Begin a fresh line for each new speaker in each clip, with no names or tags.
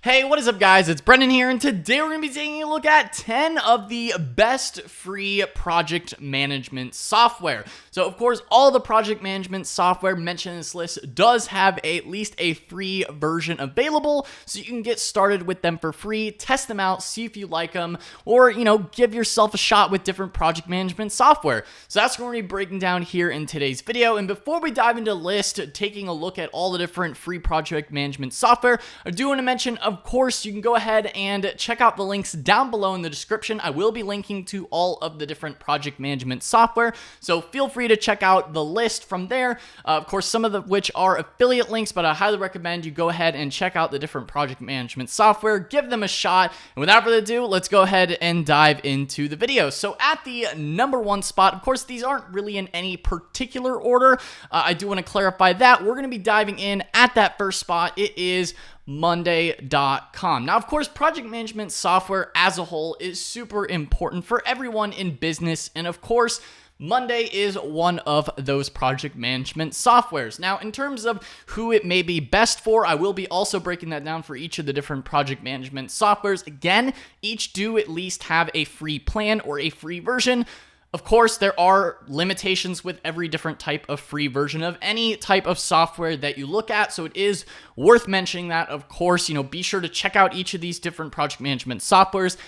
Hey, what is up guys? It's Brendan here, and today we're going to be taking a look at 10 of the best free project management software. So of course, all the project management software mentioned in this list does have at least a free version available, so you can get started with them for free, test them out, see if you like them, or, give yourself a shot with different project management software. So that's what we're going to be breaking down here in today's video. And before we dive into the list, taking a look at all the different free project management software, I do want to mention, of course, you can go ahead and check out the links down below in the description. I will be linking to all of the different project management software, so feel free to check out the list from there. Of course, some of which are affiliate links, but I highly recommend you go ahead and check out the different project management software, give them a shot. And without further ado, let's go ahead and dive into the video. So at the number one spot, of course, these aren't really in any particular order. I do want to clarify that. We're going to be diving in at that first spot. It is Monday.com. Now, of course, project management software as a whole is super important for everyone in business, and of course, Monday is one of those project management softwares. Now, in terms of who it may be best for, I will be also breaking that down for each of the different project management softwares. Again, each do at least have a free plan or a free version. Of course, there are limitations with every different type of free version of any type of software that you look at, so it is worth mentioning that. Of course, be sure to check out each of these different project management softwares.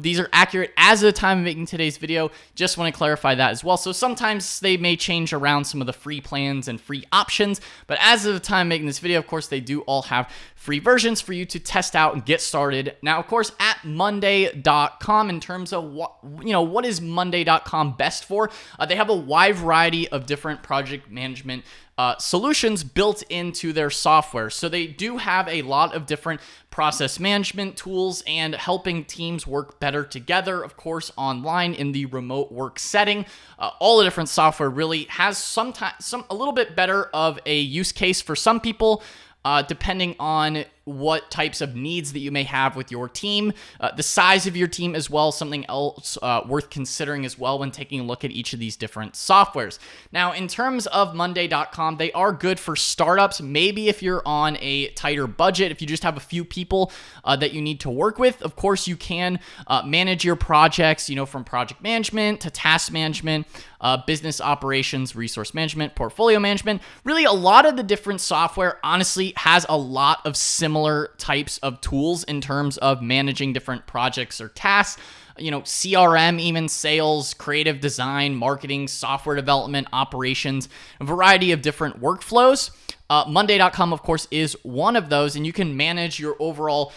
These are accurate as of the time of making today's video. Just want to clarify that as well. So sometimes they may change around some of the free plans and free options, but as of the time of making this video, of course, they do all have free versions for you to test out and get started. Now, of course, at Monday.com, in terms of what is Monday.com best for, they have a wide variety of different project management solutions built into their software. So they do have a lot of different process management tools and helping teams work better together, of course, online in the remote work setting. All the different software really has a little bit better of a use case for some people, depending on what types of needs that you may have with your team, the size of your team as well, something else worth considering as well when taking a look at each of these different softwares. Now, in terms of Monday.com, they are good for startups. Maybe if you're on a tighter budget, if you just have a few people that you need to work with, of course, you can manage your projects, from project management to task management, business operations, resource management, portfolio management. Really, a lot of the different software, honestly, has a lot of similar types of tools in terms of managing different projects or tasks. CRM, even sales, creative design, marketing, software development, operations, a variety of different workflows. Monday.com, of course, is one of those, and you can manage your overall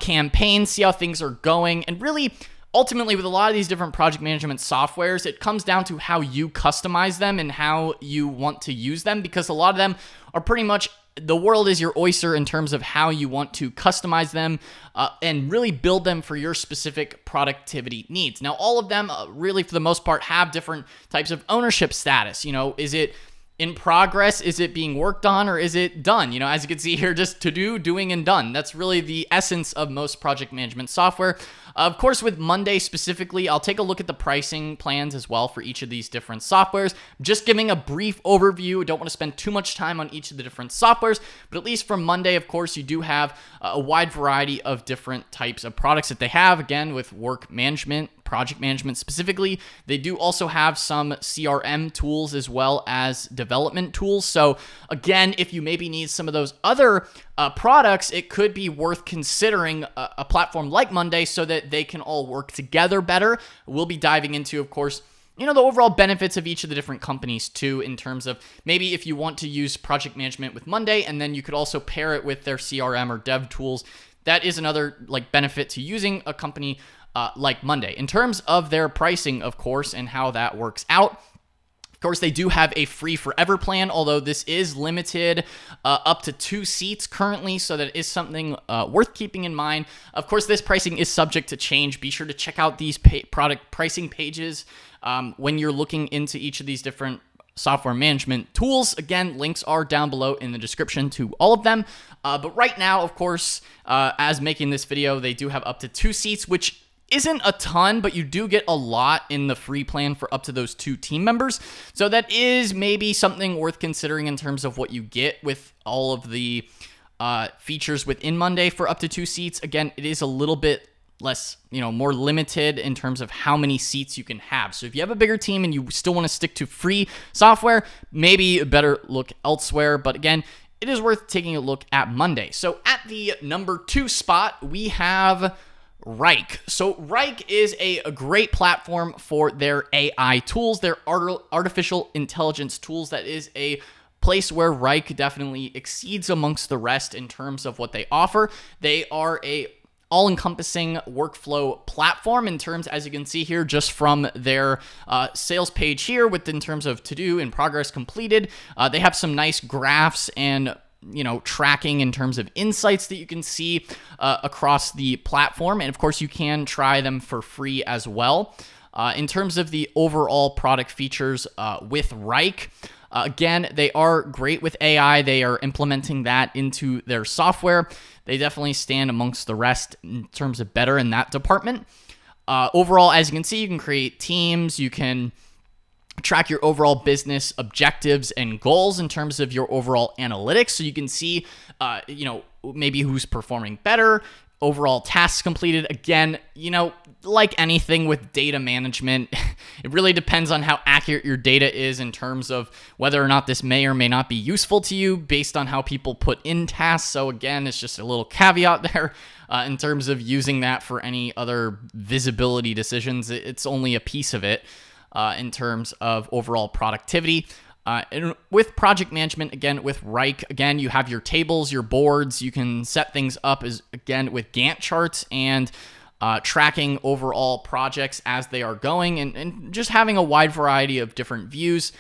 campaign, see how things are going, and really, ultimately, with a lot of these different project management softwares, it comes down to how you customize them and how you want to use them, because a lot of them are pretty much the world is your oyster in terms of how you want to customize them and really build them for your specific productivity needs. Now, all of them really, for the most part, have different types of ownership status. Is it in progress? Is it being worked on, or is it done? As you can see here, just to do, doing, and done. That's really the essence of most project management software. Of course, with Monday specifically, I'll take a look at the pricing plans as well for each of these different softwares. Just giving a brief overview. I don't want to spend too much time on each of the different softwares, but at least for Monday, of course, you do have a wide variety of different types of products that they have. Again, with work management, project management specifically. They do also have some CRM tools as well as development tools. So again, if you maybe need some of those other products, it could be worth considering a platform like Monday so that they can all work together better. We'll be diving into, of course, the overall benefits of each of the different companies too, in terms of maybe if you want to use project management with Monday, and then you could also pair it with their CRM or dev tools. That is another benefit to using a company like Monday. In terms of their pricing, of course, and how that works out, of course, they do have a free forever plan, although this is limited up to 2 seats currently, so that is something worth keeping in mind. Of course, this pricing is subject to change. Be sure to check out these product pricing pages when you're looking into each of these different software management tools. Again, links are down below in the description to all of them. But right now, of course, as making this video, they do have up to 2 seats, which isn't a ton, but you do get a lot in the free plan for up to those 2 team members. So that is maybe something worth considering in terms of what you get with all of the features within Monday for up to 2 seats. Again, it is a little bit less, more limited in terms of how many seats you can have. So if you have a bigger team and you still want to stick to free software, maybe a better look elsewhere. But again, it is worth taking a look at Monday. So at the number 2 spot, we have Reich. So Reich is a great platform for their AI tools, their artificial intelligence tools. That is a place where Reich definitely exceeds amongst the rest in terms of what they offer. They are a all-encompassing workflow platform in terms, as you can see here, just from their sales page here in terms of to-do and progress completed. They have some nice graphs and tracking in terms of insights that you can see across the platform. And of course, you can try them for free as well. In terms of the overall product features with Reich, again, they are great with AI. They are implementing that into their software. They definitely stand amongst the rest in terms of better in that department. Overall, as you can see, you can create teams. You can track your overall business objectives and goals in terms of your overall analytics. So you can see, maybe who's performing better, overall tasks completed. Again, like anything with data management, it really depends on how accurate your data is in terms of whether or not this may or may not be useful to you based on how people put in tasks. So again, it's just a little caveat there in terms of using that for any other visibility decisions. It's only a piece of it in terms of overall productivity. And with project management, again, with Reich, again, you have your tables, your boards. You can set things up with Gantt charts and tracking overall projects as they are going, and just having a wide variety of different views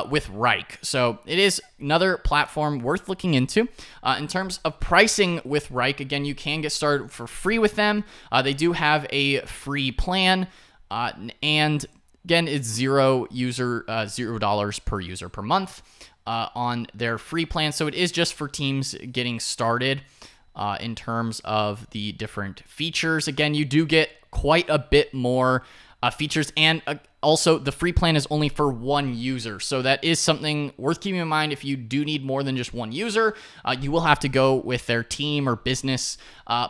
with Reich. So it is another platform worth looking into. In terms of pricing with Reich, again, you can get started for free with them. They do have a free plan, and again, it's $0 per user per month on their free plan. So it is just for teams getting started in terms of the different features. Again, you do get quite a bit more features, and also the free plan is only for one user. So that is something worth keeping in mind. If you do need more than just one user, you will have to go with their team or business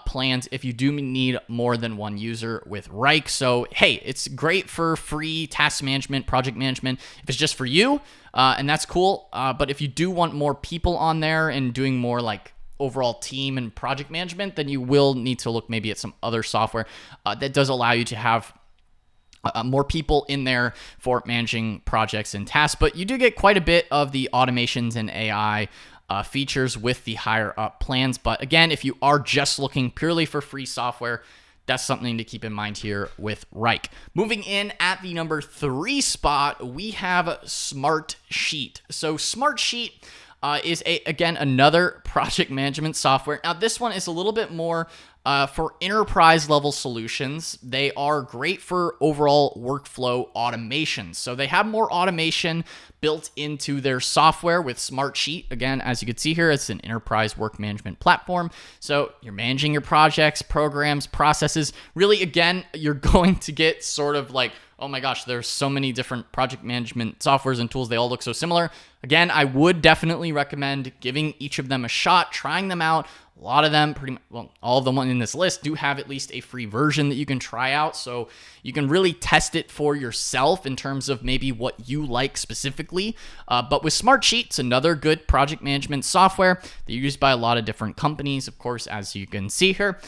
plans if you do need more than one user with Reich. So, hey, it's great for free task management, project management, if it's just for you, and that's cool. But if you do want more people on there and doing more like overall team and project management, then you will need to look maybe at some other software that does allow you to have more people in there for managing projects and tasks. But you do get quite a bit of the automations and AI features with the higher up plans. But again, if you are just looking purely for free software, that's something to keep in mind here with Reich. Moving in at the number 3 spot, we have Smartsheet. So Smartsheet is again another project management software. Now this one is a little bit more for enterprise level solutions. They are great for overall workflow automation. So they have more automation built into their software with Smartsheet. Again, as you can see here, it's an enterprise work management platform. So you're managing your projects, programs, processes. Really, again, you're going to get sort of like, oh my gosh, there's so many different project management softwares and tools. They all look so similar. Again, I would definitely recommend giving each of them a shot, trying them out. A lot of them, all of them in this list do have at least a free version that you can try out. So you can really test it for yourself in terms of maybe what you like specifically. But with Smartsheet, it's another good project management software. They're used by a lot of different companies, of course, as you can see here.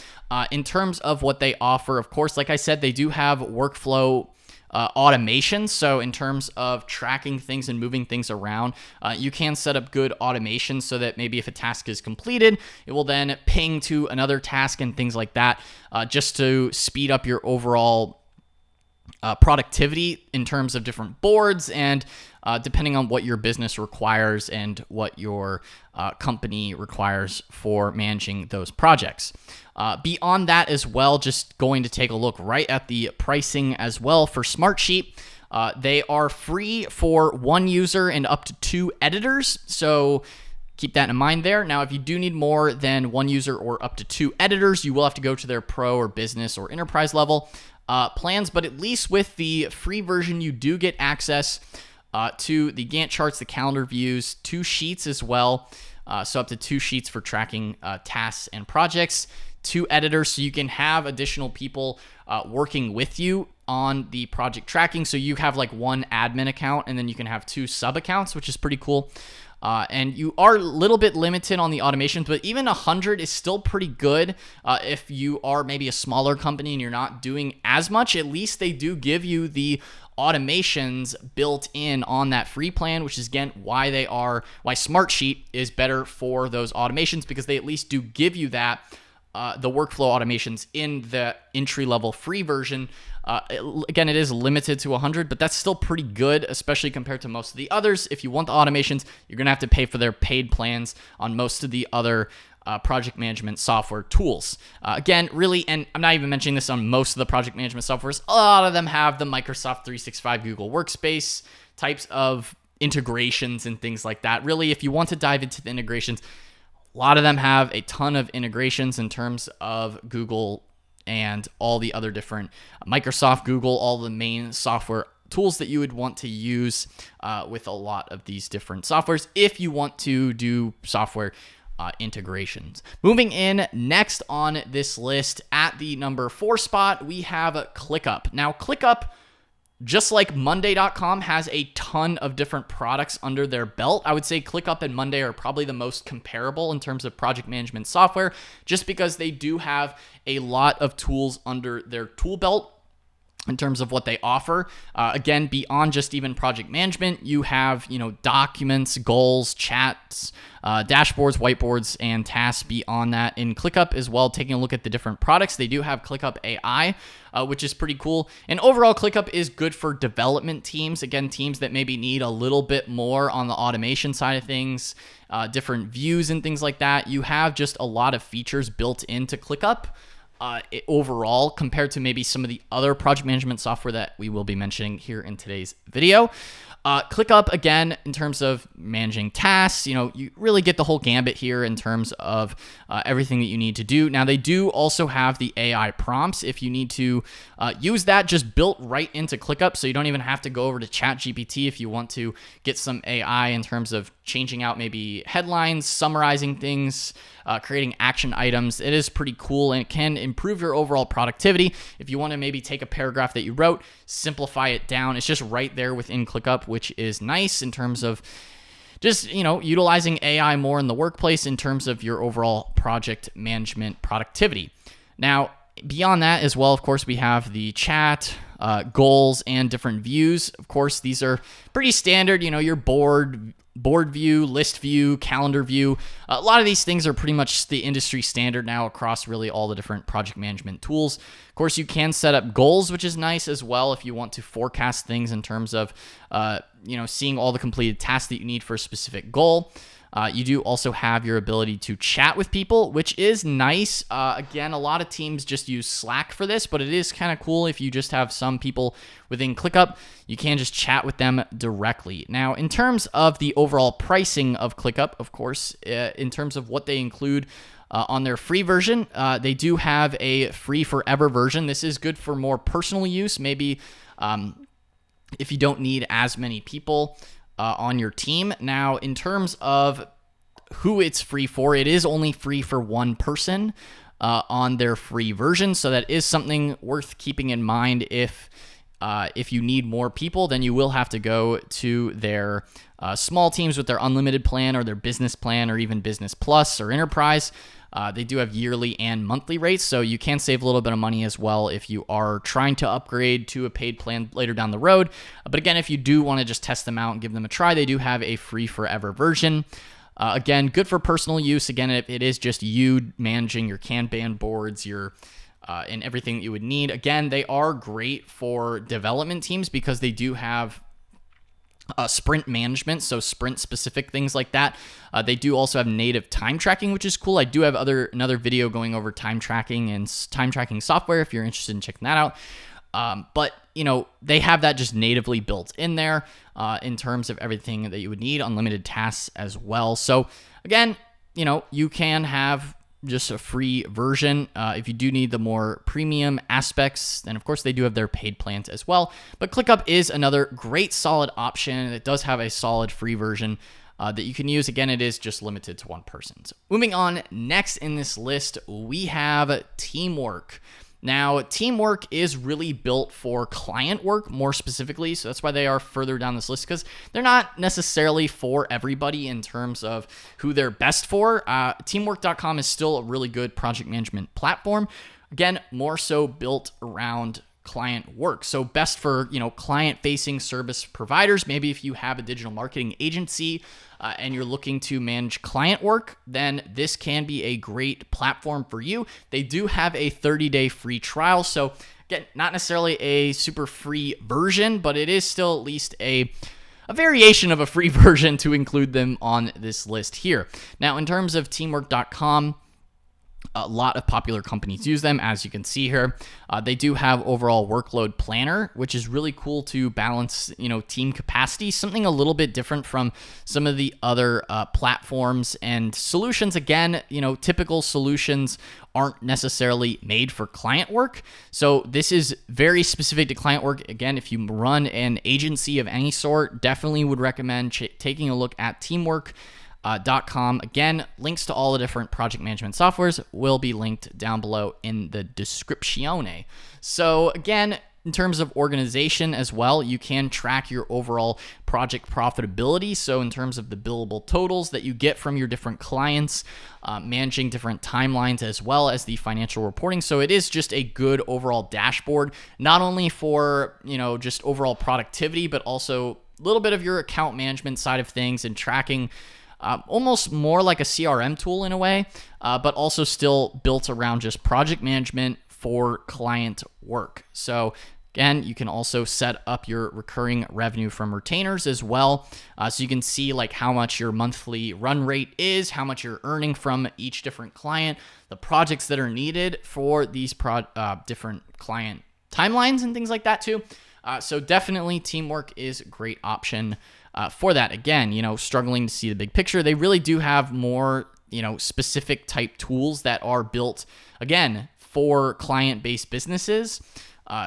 In terms of what they offer, of course, like I said, they do have workflow automation. So in terms of tracking things and moving things around, you can set up good automation so that maybe if a task is completed, it will then ping to another task and things like that, just to speed up your overall productivity in terms of different boards and depending on what your business requires and what your company requires for managing those projects. Beyond that as well, just going to take a look right at the pricing as well for Smartsheet. They are free for one user and up to 2 editors. So keep that in mind there. Now, if you do need more than one user or up to 2 editors, you will have to go to their pro or business or enterprise level plans. But at least with the free version, you do get access to the Gantt charts, the calendar views, 2 sheets as well. so up to 2 sheets for tracking tasks and projects, 2 editors, so you can have additional people working with you on the project tracking. So you have like 1 admin account, and then you can have 2 sub accounts, which is pretty cool. And you are a little bit limited on the automations, but even 100 is still pretty good. If you are maybe a smaller company and you're not doing as much, at least they do give you the automations built in on that free plan, which is again why Smartsheet is better for those automations, because they at least do give you that the workflow automations in the entry-level free version. Again, it is limited to 100, but that's still pretty good, especially compared to most of the others. If you want the automations, you're going to have to pay for their paid plans on most of the other project management software tools. Again, really, and I'm not even mentioning this on most of the project management softwares, a lot of them have the Microsoft 365 Google Workspace types of integrations and things like that. Really, if you want to dive into the integrations, a lot of them have a ton of integrations in terms of Google and all the other different Microsoft, Google, all the main software tools that you would want to use with a lot of these different softwares if you want to do software integrations. Moving in next on this list at the number 4 spot, we have ClickUp. Now, ClickUp, just like Monday.com, has a ton of different products under their belt. I would say ClickUp and Monday are probably the most comparable in terms of project management software, just because they do have a lot of tools under their tool belt in terms of what they offer. Again, beyond just even project management, you have, documents, goals, chats, dashboards, whiteboards, and tasks beyond that in ClickUp as well. Taking a look at the different products, they do have ClickUp AI, which is pretty cool. And overall, ClickUp is good for development teams. Again, teams that maybe need a little bit more on the automation side of things, different views and things like that. You have just a lot of features built into ClickUp. Overall, compared to maybe some of the other project management software that we will be mentioning here in today's video. ClickUp, again, in terms of managing tasks, you really get the whole gambit here in terms of everything that you need to do. Now, they do also have the AI prompts if you need to use that, just built right into ClickUp, so you don't even have to go over to ChatGPT if you want to get some AI in terms of changing out maybe headlines, summarizing things, creating action items. It is pretty cool, and it can improve your overall productivity. If you want to maybe take a paragraph that you wrote, simplify it down, it's just right there within ClickUp, which is nice in terms of just, utilizing AI more in the workplace in terms of your overall project management productivity. Now, beyond that as well, of course, we have the chat, goals, and different views. Of course, these are pretty standard, your board view, list view, calendar view. A lot of these things are pretty much the industry standard now across really all the different project management tools. Of course, you can set up goals, which is nice as well if you want to forecast things in terms of, seeing all the completed tasks that you need for a specific goal. You do also have your ability to chat with people, which is nice. Again, a lot of teams just use Slack for this, but it is kind of cool if you just have some people within ClickUp, you can just chat with them directly. Now, in terms of the overall pricing of ClickUp, of course, in terms of what they include on their free version, they do have a free forever version. This is good for more personal use, maybe if you don't need as many people on your team. Now, in terms of who it's free for, it is only free for one person on their free version. So that is something worth keeping in mind. If you need more people, then you will have to go to their small teams with their unlimited plan or their business plan or even business plus or enterprise. They do have yearly and monthly rates, so you can save a little bit of money as well if you are trying to upgrade to a paid plan later down the road. But again, if you do want to just test them out and give them a try, they do have a free forever version. Again, good for personal use. Again, it is just you managing your Kanban boards, and everything that you would need. Again, they are great for development teams because they do have sprint management, so sprint specific things like that. They do also have native time tracking, which is cool. I do have another video going over time tracking and time tracking software if you're interested in checking that out. But they have that just natively built in there in terms of everything that you would need, unlimited tasks as well. So again, you can have just a free version. If you do need the more premium aspects, then of course they do have their paid plans as well. But ClickUp is another great solid option. It does have a solid free version that you can use. Again, it is just limited to one person. So moving on, next in this list, we have Teamwork. Now, Teamwork is really built for client work more specifically, so that's why they are further down this list, because they're not necessarily for everybody in terms of who they're best for. Teamwork.com is still a really good project management platform. Again, more so built around client work. So best for, client-facing service providers. Maybe if you have a digital marketing agency and you're looking to manage client work, then this can be a great platform for you. They do have a 30-day free trial. So again, not necessarily a super free version, but it is still at least a variation of a free version to include them on this list here. Now, in terms of teamwork.com, a lot of popular companies use them, as you can see here. They do have overall workload planner, which is really cool to balance, team capacity, something a little bit different from some of the other platforms and solutions. Again, typical solutions aren't necessarily made for client work. So this is very specific to client work. Again, if you run an agency of any sort, definitely would recommend taking a look at teamwork.com. Again, links to all the different project management softwares will be linked down below in the descriptione. So again, in terms of organization as well, you can track your overall project profitability. So in terms of the billable totals that you get from your different clients, managing different timelines, as well as the financial reporting. So it is just a good overall dashboard, not only for, just overall productivity, but also a little bit of your account management side of things and tracking almost more like a CRM tool in a way, but also still built around just project management for client work. So again, you can also set up your recurring revenue from retainers as well. So you can see like how much your monthly run rate is, how much you're earning from each different client, the projects that are needed for these different client timelines and things like that too. So definitely Teamwork is a great option for that. Again, struggling to see the big picture. They really do have more, specific type tools that are built, again, for client-based businesses.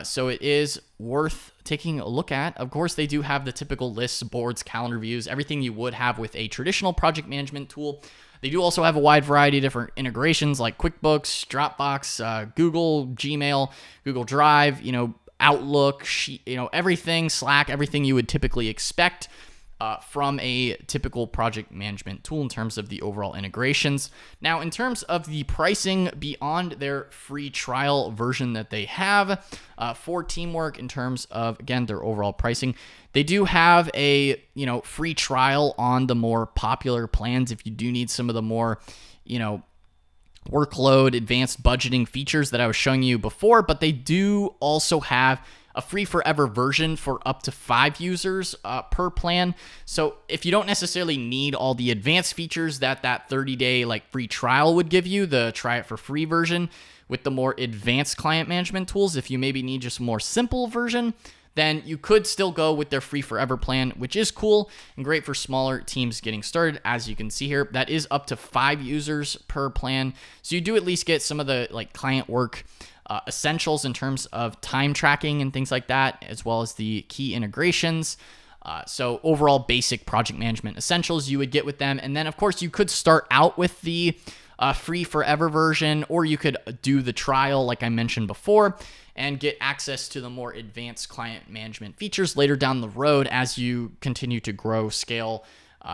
So it is worth taking a look at. Of course, they do have the typical lists, boards, calendar views, everything you would have with a traditional project management tool. They do also have a wide variety of different integrations like QuickBooks, Dropbox, Google, Gmail, Google Drive, Outlook, everything, Slack, everything you would typically expect from a typical project management tool in terms of the overall integrations. Now, in terms of the pricing beyond their free trial version that they have for Teamwork, in terms of, again, their overall pricing, they do have a, free trial on the more popular plans if you do need some of the more, workload, advanced budgeting features that I was showing you before, but they do also have a free forever version for up to 5 users per plan. So if you don't necessarily need all the advanced features that 30-day free trial would give you, the try it for free version with the more advanced client management tools, if you maybe need just a more simple version, then you could still go with their free forever plan, which is cool and great for smaller teams getting started. As you can see here, that is up to 5 users per plan. So you do at least get some of the client work essentials in terms of time tracking and things like that, as well as the key integrations. So overall basic project management essentials you would get with them. And then of course you could start out with the free forever version, or you could do the trial like I mentioned before and get access to the more advanced client management features later down the road as you continue to grow, scale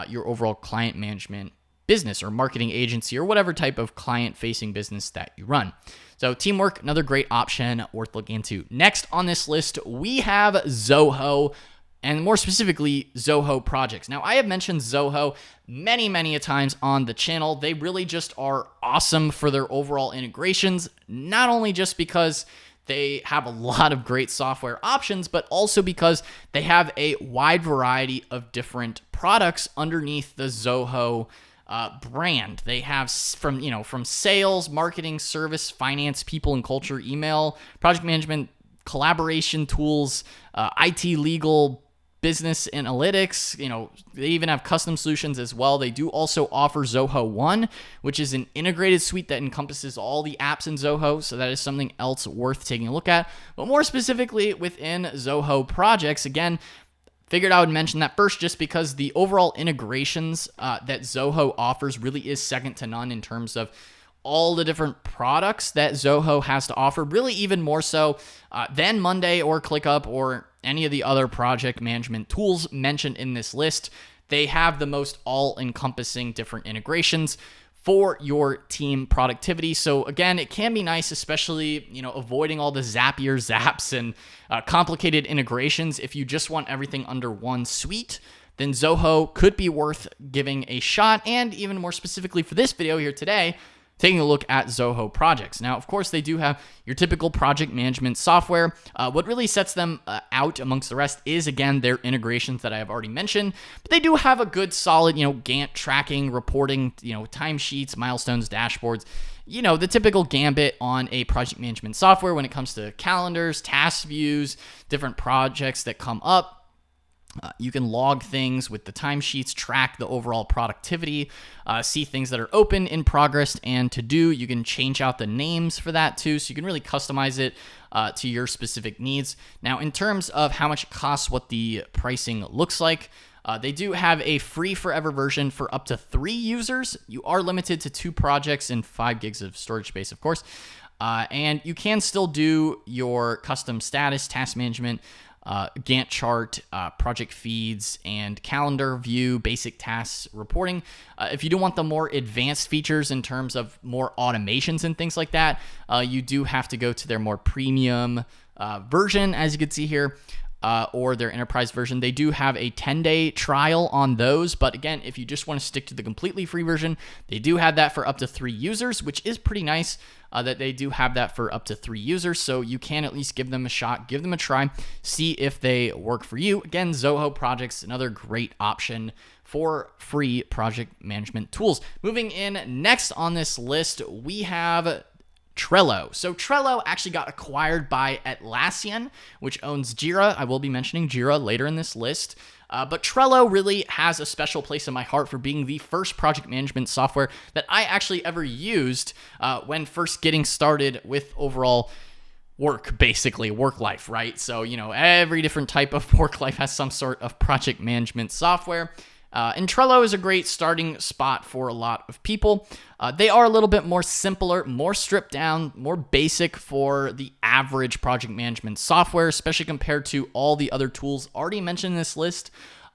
your overall client management business or marketing agency or whatever type of client-facing business that you run. So Teamwork, another great option worth looking into. Next on this list, we have Zoho, and more specifically, Zoho Projects. Now, I have mentioned Zoho many a times on the channel. They really just are awesome for their overall integrations, not only just because they have a lot of great software options, but also because they have a wide variety of different products underneath the Zoho brand. They have from sales, marketing, service, finance, people and culture, email, project management, collaboration tools, IT, legal, business analytics. They even have custom solutions as well. They do also offer Zoho One, which is an integrated suite that encompasses all the apps in Zoho. So that is something else worth taking a look at. But more specifically within Zoho Projects, again, Figured I would mention that first just because the overall integrations that Zoho offers really is second to none in terms of all the different products that Zoho has to offer, really even more so than Monday or ClickUp or any of the other project management tools mentioned in this list. They have the most all-encompassing different integrations for your team productivity. So again, it can be nice, especially, avoiding all the Zapier zaps and complicated integrations. If you just want everything under one suite, then Zoho could be worth giving a shot. And even more specifically for this video here today, taking a look at Zoho Projects. Now, of course, they do have your typical project management software. What really sets them out amongst the rest is, again, their integrations that I have already mentioned. But they do have a good, solid, Gantt tracking, reporting, timesheets, milestones, dashboards, the typical gambit on a project management software when it comes to calendars, task views, different projects that come up. You can log things with the timesheets, track the overall productivity, see things that are open, in progress, and to do. You can change out the names for that too, so you can really customize it to your specific needs. Now, in terms of how much it costs, what the pricing looks like, they do have a free forever version for up to 3 users. You are limited to 2 projects and 5 gigs of storage space, of course. And you can still do your custom status, task management, Gantt chart, project feeds, and calendar view, basic tasks reporting. If you do want the more advanced features in terms of more automations and things like that, you do have to go to their more premium version, as you can see here, or their enterprise version. They do have a 10-day trial on those, but again, if you just want to stick to the completely free version, they do have that for up to 3 users, which is pretty nice that they do have that for up to 3 users, so you can at least give them a shot, give them a try, see if they work for you. Again, Zoho Projects, another great option for free project management tools. Moving in next on this list, we have Trello. So Trello actually got acquired by Atlassian, which owns Jira. I will be mentioning Jira later in this list. But Trello really has a special place in my heart for being the first project management software that I actually ever used when first getting started with overall work, basically work life, right? So, every different type of work life has some sort of project management software. And Trello is a great starting spot for a lot of people. They are a little bit more simpler, more stripped down, more basic for the average project management software, especially compared to all the other tools already mentioned in this list.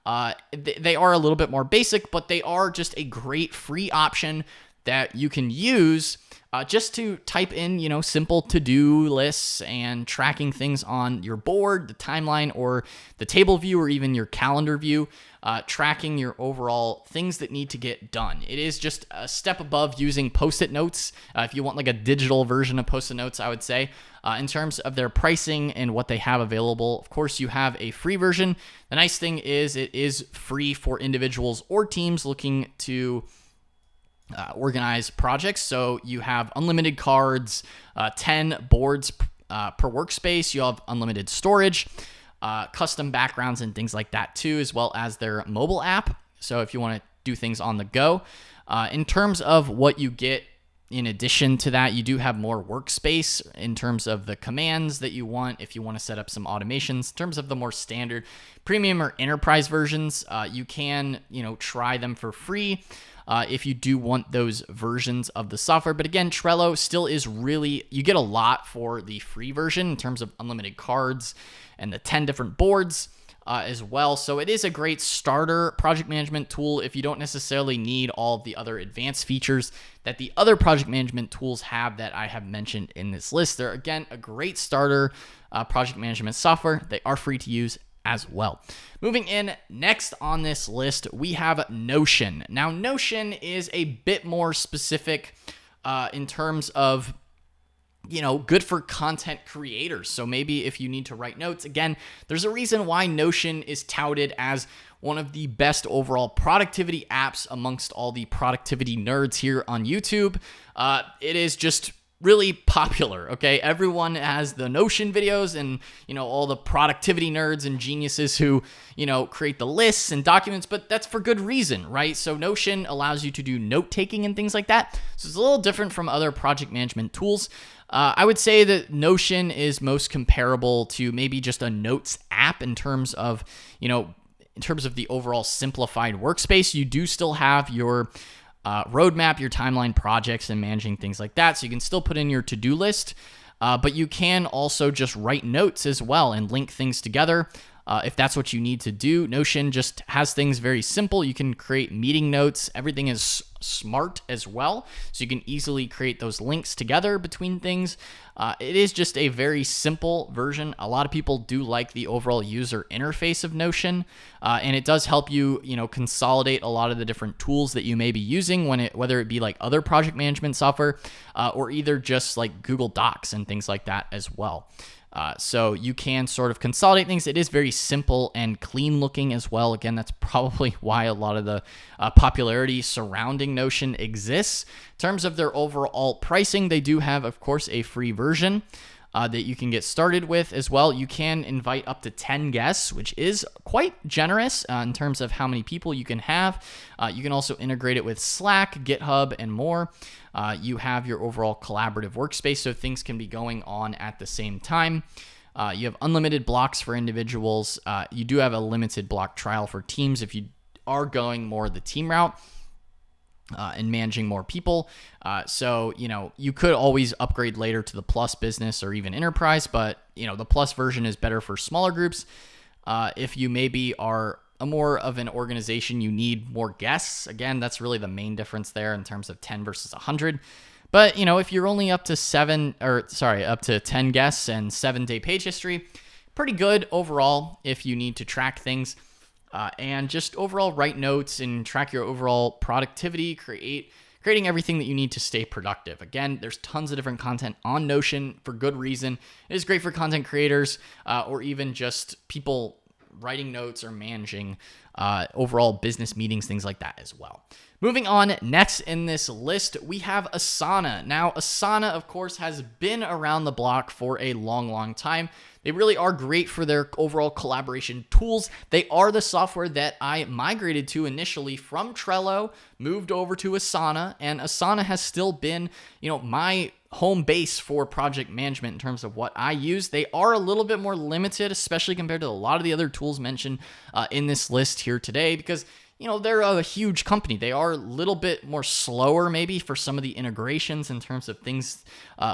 They are a little bit more basic, but they are just a great free option that you can use just to type in, simple to-do lists and tracking things on your board, the timeline, or the table view, or even your calendar view, tracking your overall things that need to get done. It is just a step above using Post-it notes. If you want like a digital version of Post-it notes, I would say, in terms of their pricing and what they have available. Of course, you have a free version. The nice thing is it is free for individuals or teams looking to organize projects. So you have unlimited cards, 10 boards per workspace. You have unlimited storage, custom backgrounds and things like that too, as well as their mobile app. So if you want to do things on the go, in terms of what you get in addition to that, you do have more workspace in terms of the commands that you want. If you want to set up some automations, in terms of the more standard premium or enterprise versions, you can, try them for free. If you do want those versions of the software. But again, Trello still is really, you get a lot for the free version in terms of unlimited cards and the 10 different boards as well. So it is a great starter project management tool if you don't necessarily need all of the other advanced features that the other project management tools have that I have mentioned in this list. They're, again, a great starter project management software. They are free to use as well. Moving in next on this list, we have Notion. Now, Notion is a bit more specific in terms of, good for content creators. So maybe if you need to write notes, again, there's a reason why Notion is touted as one of the best overall productivity apps amongst all the productivity nerds here on YouTube. It is just really popular, okay? Everyone has the Notion videos and, all the productivity nerds and geniuses who, create the lists and documents, but that's for good reason, right? So Notion allows you to do note-taking and things like that. So it's a little different from other project management tools. I would say that Notion is most comparable to maybe just a notes app in terms of, in terms of the overall simplified workspace, you do still have your roadmap, your timeline, projects, and managing things like that. So you can still put in your to-do list, but you can also just write notes as well and link things together. If that's what you need to do. Notion just has things very simple. You can create meeting notes. Everything is smart as well, so you can easily create those links together between things. It is just a very simple version. A lot of people do like the overall user interface of Notion, and it does help you, consolidate a lot of the different tools that you may be using whether it be like other project management software, or either just like Google Docs and things like that as well. So you can sort of consolidate things. It is very simple and clean looking as well. Again, that's probably why a lot of the popularity surrounding Notion exists. In terms of their overall pricing, they do have, of course, a free version that you can get started with as well. You can invite up to 10 guests, which is quite generous in terms of how many people you can have. You can also integrate it with Slack, GitHub, and more. You have your overall collaborative workspace, so things can be going on at the same time. You have unlimited blocks for individuals. You do have a limited block trial for teams if you are going more the team route. And managing more people. So, you could always upgrade later to the Plus Business or even Enterprise, but, the Plus version is better for smaller groups. If you maybe are more of an organization, you need more guests. Again, that's really the main difference there in terms of 10 versus 100. But, if you're only up to 10 guests and 7-day page history, pretty good overall if you need to track things. And just overall write notes and track your overall productivity, creating everything that you need to stay productive. Again, there's tons of different content on Notion for good reason. It is great for content creators or even just people writing notes or managing overall business meetings, things like that as well. Moving on, next in this list, we have Asana. Now, Asana, of course, has been around the block for a long, long time. They really are great for their overall collaboration tools. They are the software that I migrated to initially from Trello, moved over to Asana, and Asana has still been, my home base for project management in terms of what I use. They are a little bit more limited, especially compared to a lot of the other tools mentioned in this list here today, because they're a huge company. They are a little bit more slower maybe for some of the integrations in terms of things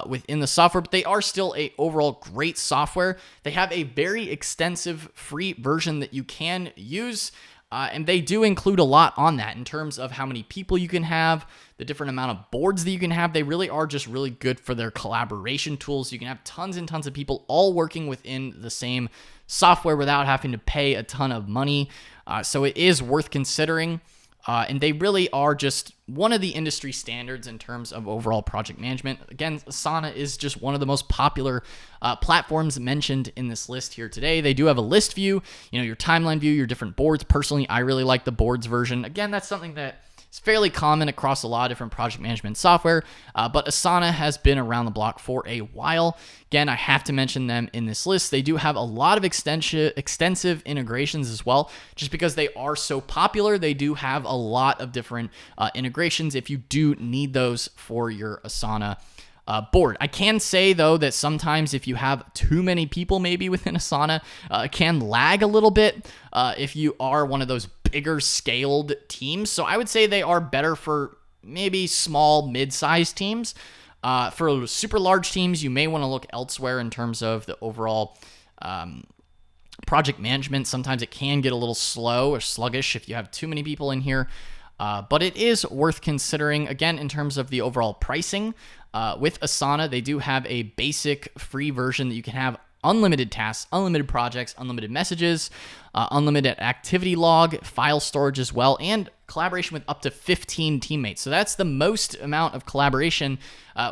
within the software, but they are still a overall great software. They have a very extensive free version that you can use, and they do include a lot on that in terms of how many people you can have, the different amount of boards that you can have. They really are just really good for their collaboration tools. You can have tons and tons of people all working within the same software without having to pay a ton of money. So it is worth considering. And they really are just one of the industry standards in terms of overall project management. Again, Asana is just one of the most popular platforms mentioned in this list here today. They do have a list view, your timeline view, your different boards. Personally, I really like the boards version. Again, that's something that is fairly common across a lot of different project management software, but Asana has been around the block for a while. Again, I have to mention them in this list. They do have a lot of extensive integrations as well. Just because they are so popular, they do have a lot of different integrations if you do need those for your Asana board. I can say, though, that sometimes if you have too many people maybe within Asana, it can lag a little bit if you are one of those bigger scaled teams. So I would say they are better for maybe small, mid-sized teams. For super large teams, you may want to look elsewhere in terms of the overall project management. Sometimes it can get a little slow or sluggish if you have too many people in here. But it is worth considering. Again, in terms of the overall pricing, with Asana, they do have a basic free version that you can have unlimited tasks, unlimited projects, unlimited messages, unlimited activity log, file storage as well, and collaboration with up to 15 teammates. So that's the most amount of collaboration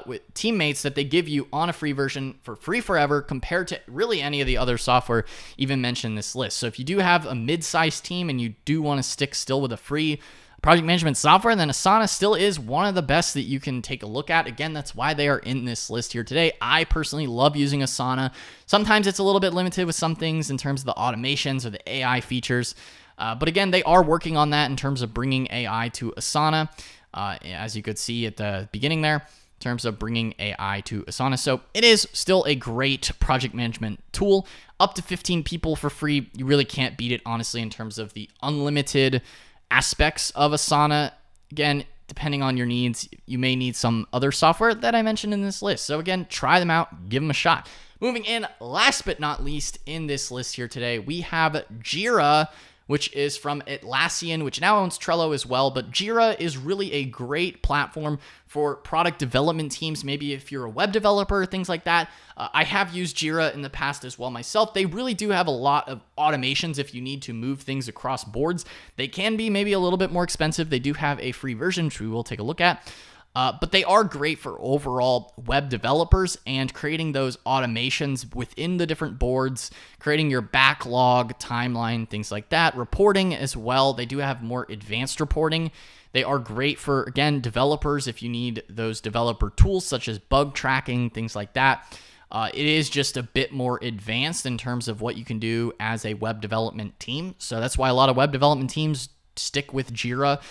with teammates that they give you on a free version for free forever compared to really any of the other software even mentioned in this list. So if you do have a mid-sized team and you do want to stick still with a free project management software, then Asana still is one of the best that you can take a look at. Again, that's why they are in this list here today. I personally love using Asana. Sometimes it's a little bit limited with some things in terms of the automations or the AI features. But again, they are working on that in terms of bringing AI to Asana, as you could see at the beginning there. in terms of bringing AI to Asana. So it is still a great project management tool. Up to 15 people for free. You really can't beat it, honestly, in terms of the unlimited aspects of Asana. Again, depending on your needs, you may need some other software that I mentioned in this list. So again, try them out, give them a shot. Moving in, last but not least in this list here today, we have Jira, which is from Atlassian, which now owns Trello as well. But Jira is really a great platform for product development teams. Maybe if you're a web developer, things like that. I have used Jira in the past as well myself. They really do have a lot of automations if you need to move things across boards. They can be maybe a little bit more expensive. They do have a free version, which we will take a look at. But they are great for overall web developers and creating those automations within the different boards, creating your backlog, timeline, things like that. Reporting as well. They do have more advanced reporting. They are great for, again, developers if you need those developer tools such as bug tracking, things like that. It is just a bit more advanced in terms of what you can do as a web development team. So that's why a lot of web development teams stick with Jira.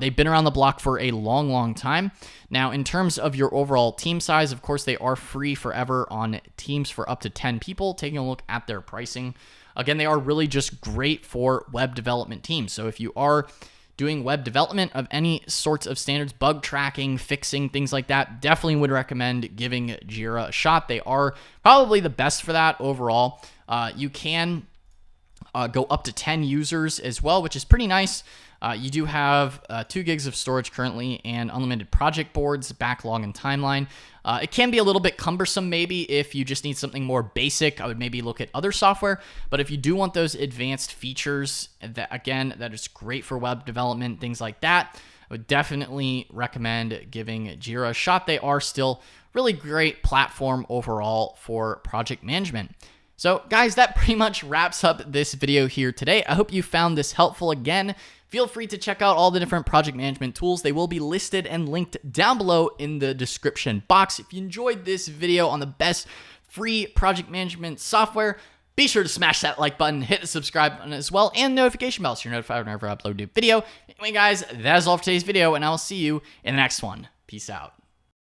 They've been around the block for a long, long time. Now, in terms of your overall team size, of course, they are free forever on teams for up to 10 people. Taking a look at their pricing. Again, they are really just great for web development teams. So if you are doing web development of any sorts of standards, bug tracking, fixing, things like that, definitely would recommend giving Jira a shot. They are probably the best for that overall. You can go up to 10 users as well, which is pretty nice. You do have 2 gigs of storage currently and unlimited project boards, backlog, and timeline. It can be a little bit cumbersome maybe if you just need something more basic. I would maybe look at other software. But if you do want those advanced features, that is great for web development, things like that, I would definitely recommend giving Jira a shot. They are still really great platform overall for project management. So guys, that pretty much wraps up this video here today. I hope you found this helpful. Again, feel free to check out all the different project management tools. They will be listed and linked down below in the description box. If you enjoyed this video on the best free project management software, be sure to smash that like button, hit the subscribe button as well, and notification bell so you're notified whenever I upload a new video. Anyway guys, that is all for today's video, and I will see you in the next one. Peace out.